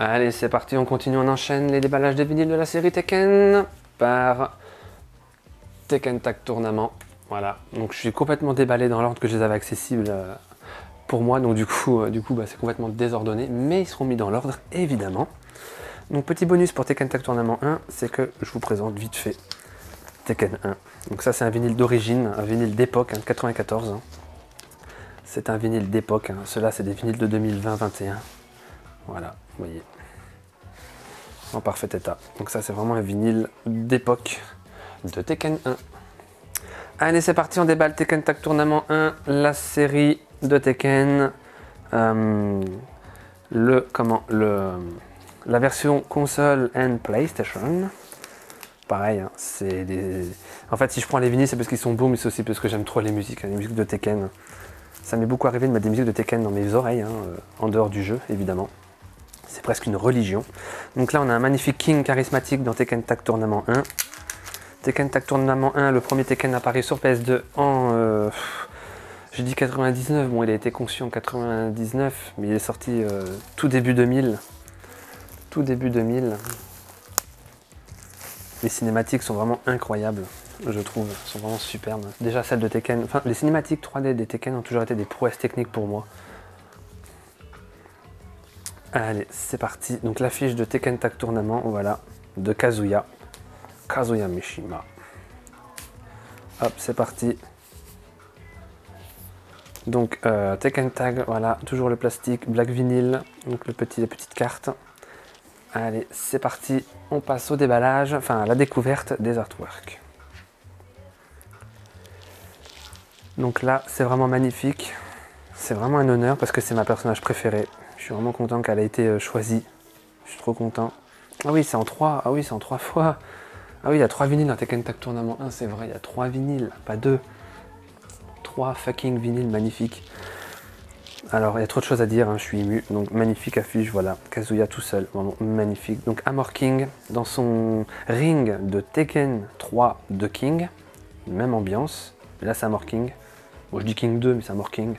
Allez, c'est parti, on continue, on enchaîne les déballages des vinyles de la série Tekken par Tekken Tag Tournament. Voilà, donc je suis complètement déballé dans l'ordre que je les avais accessibles pour moi, donc du coup c'est complètement désordonné, mais ils seront mis dans l'ordre évidemment. Donc petit bonus pour Tekken Tag Tournament 1, c'est que je vous présente vite fait Tekken 1. Donc ça c'est un vinyle d'origine, un vinyle d'époque, 94. C'est un vinyle d'époque, ceux-là c'est des vinyles de 2020-21. Voilà, vous voyez, en parfait état. Donc ça c'est vraiment un vinyle d'époque de Tekken 1. Allez, c'est parti, on déballe Tekken Tag Tournament 1, la série de Tekken, la version console and PlayStation. Pareil, c'est des... En fait, si je prends les vinyles, c'est parce qu'ils sont beaux, mais c'est aussi parce que j'aime trop les musiques de Tekken. Ça m'est beaucoup arrivé de mettre des musiques de Tekken dans mes oreilles, en dehors du jeu, évidemment. C'est presque une religion. Donc là, on a un magnifique King charismatique dans Tekken Tag Tournament 1. Tekken Tag Tournament 1, le premier Tekken apparu sur PS2 en... j'ai dit 99, bon il a été conçu en 99, mais il est sorti tout début 2000. Tout début 2000. Les cinématiques sont vraiment incroyables, je trouve, elles sont vraiment superbes. Déjà celles de Tekken, enfin les cinématiques 3D des Tekken ont toujours été des prouesses techniques pour moi. Allez, c'est parti. Donc l'affiche de Tekken Tag Tournament, voilà, de Kazuya. Kazuya Mishima. Hop, c'est parti. Donc Tekken Tag, voilà, toujours le plastique, black vinyl, donc la petite carte. Allez, c'est parti, on passe au déballage, enfin à la découverte des artworks. Donc là, c'est vraiment magnifique, c'est vraiment un honneur parce que c'est ma personnage préférée. Je suis vraiment content qu'elle ait été choisie, je suis trop content. Ah oui, c'est en 3, ah oui, c'est en 3 fois. Ah oui, il y a 3 vinyles dans Tekken Tag Tournament 1, c'est vrai, il y a 3 vinyles, pas 2. 3 fucking vinyles magnifiques. Alors, il y a trop de choses à dire, je suis ému. Donc, magnifique affiche, voilà. Kazuya tout seul, vraiment magnifique. Donc, Armor King, dans son ring de Tekken 3 de King. Même ambiance. Mais là, c'est Armor King. Bon, je dis King 2, mais c'est Armor King.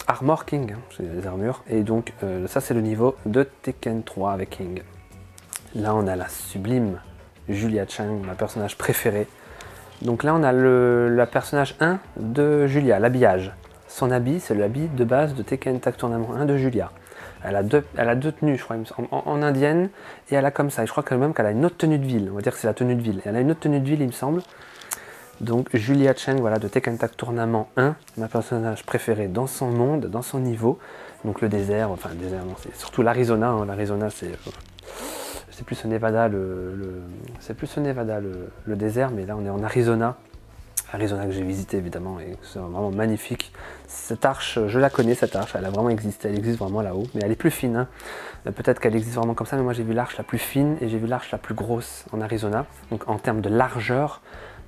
Armor King, c'est les armures. Et donc, ça, c'est le niveau de Tekken 3 avec King. Là, on a la sublime Julia Chang, ma personnage préférée. Donc là, on a la personnage 1 de Julia, l'habillage. Son habit, c'est l'habit de base de Tekken Tag Tournament 1 de Julia. Elle a deux tenues, je crois, en indienne, et elle a comme ça. Et je crois même qu'elle a une autre tenue de ville. On va dire que c'est la tenue de ville. Elle a une autre tenue de ville, il me semble. Donc Julia Cheng, voilà, de Tekken Tag Tournament 1, ma personnage préférée dans son monde, dans son niveau. Donc le désert, enfin le désert, non, c'est surtout l'Arizona. L'Arizona, c'est plus au Nevada, c'est plus au Nevada le désert, mais là on est en Arizona. Arizona que j'ai visité évidemment et c'est vraiment magnifique. Cette arche, je la connais cette arche, elle a vraiment existé, elle existe vraiment là-haut, mais elle est plus fine. Peut-être qu'elle existe vraiment comme ça, mais moi j'ai vu l'arche la plus fine et j'ai vu l'arche la plus grosse en Arizona. Donc en termes de largeur,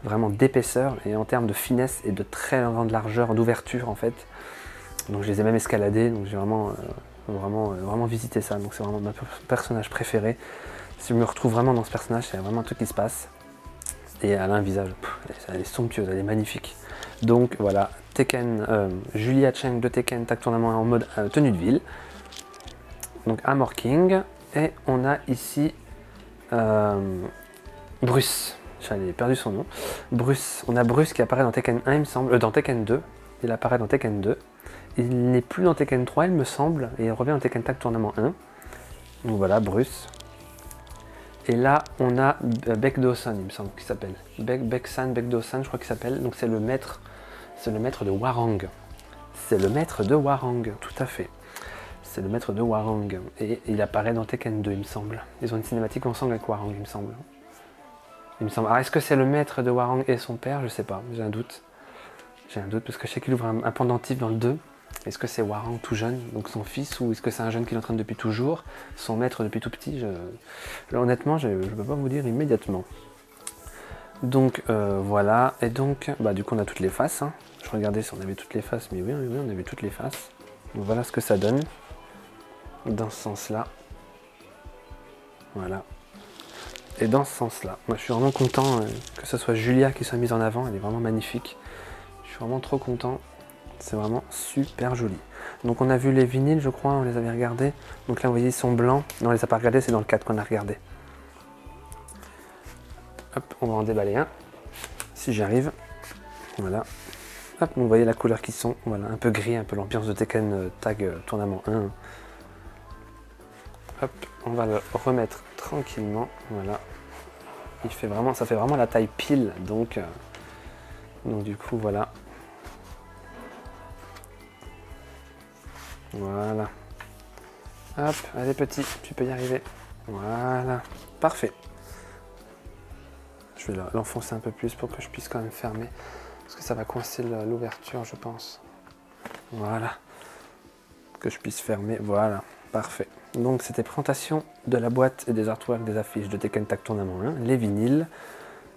vraiment d'épaisseur et en termes de finesse et de très grande largeur, d'ouverture en fait. Donc je les ai même escaladés, donc j'ai vraiment visité ça. Donc c'est vraiment mon personnage préféré. Si je me retrouve vraiment dans ce personnage, c'est vraiment un truc qui se passe. Et elle a un visage, elle est somptueuse, elle est magnifique. Donc voilà, Tekken, Julia Cheng de Tekken Tag Tournament en mode tenue de ville. Donc Armor King. Et on a ici Bruce. J'avais perdu son nom. Bruce. On a Bruce qui apparaît dans Tekken 1, il me semble. Dans Tekken 2. Il apparaît dans Tekken 2. Il n'est plus dans Tekken 3, il me semble. Et il revient dans Tekken Tag Tournament 1. Donc voilà, Bruce. Et là, on a Baekdo-san, il me semble qu'il s'appelle. Baekdo-san, je crois qu'il s'appelle. Donc c'est le maître de Hwoarang. C'est le maître de Hwoarang, tout à fait. C'est le maître de Hwoarang. Et il apparaît dans Tekken 2, il me semble. Ils ont une cinématique ensemble avec Hwoarang, il me semble. Alors est-ce que c'est le maître de Hwoarang et son père? Je sais pas, j'ai un doute. J'ai un doute parce que je sais qu'il ouvre un pendentif dans le 2. Est-ce que c'est Hwoarang tout jeune, donc son fils, ou est-ce que c'est un jeune qui l'entraîne depuis toujours, son maître depuis tout petit? Honnêtement, je ne peux pas vous dire immédiatement. Donc voilà, et donc du coup on a toutes les faces. Je regardais si on avait toutes les faces, mais oui, on avait toutes les faces. Donc voilà ce que ça donne, dans ce sens-là. Voilà. Et dans ce sens-là, moi je suis vraiment content que ce soit Julia qui soit mise en avant, elle est vraiment magnifique. Je suis vraiment trop content. C'est vraiment super joli. Donc on a vu les vinyles, je crois, on les avait regardés. Donc là, vous voyez, ils sont blancs. Non, on les a pas regardés, c'est dans le 4 qu'on a regardé. Hop, on va en déballer un, si j'y arrive. Voilà. Hop, vous voyez la couleur qu'ils sont. Voilà, un peu gris, un peu l'ambiance de Tekken Tag Tournament 1. Hop, on va le remettre tranquillement. Voilà. Il fait vraiment, ça fait vraiment la taille pile. Donc du coup, voilà. Voilà. Hop, allez petit, tu peux y arriver. Voilà. Parfait. Je vais l'enfoncer un peu plus pour que je puisse quand même fermer. Parce que ça va coincer l'ouverture, je pense. Voilà. Que je puisse fermer. Voilà. Parfait. Donc, c'était présentation de la boîte et des artworks des affiches de Tekken Tag Tournament 1. Les vinyles.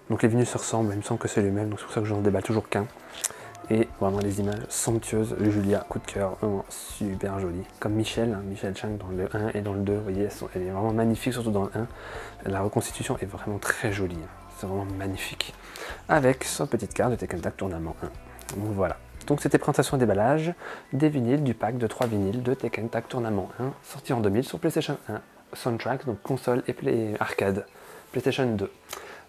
Donc, les vinyles se ressemblent. Il me semble que c'est les mêmes. Donc, c'est pour ça que j'en déballe toujours qu'un. Et vraiment des images somptueuses. Julia, coup de cœur, vraiment super jolie. Comme Michel, hein, Michel Chang dans le 1 et dans le 2. Vous voyez, elle est vraiment magnifique, surtout dans le 1. La reconstitution est vraiment très jolie. C'est vraiment magnifique. Avec sa petite carte de Tekken Tag Tournament 1. Donc voilà. Donc c'était présentation et déballage des vinyles du pack de 3 vinyles de Tekken Tag Tournament 1, sorti en 2000 sur PlayStation 1. Soundtrack, donc console et arcade. PlayStation 2.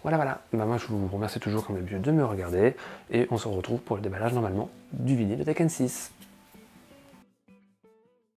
Voilà, voilà. Bah moi, je vous remercie toujours, comme d'habitude, de me regarder. Et on se retrouve pour le déballage, normalement, du vinyle de Tekken 6.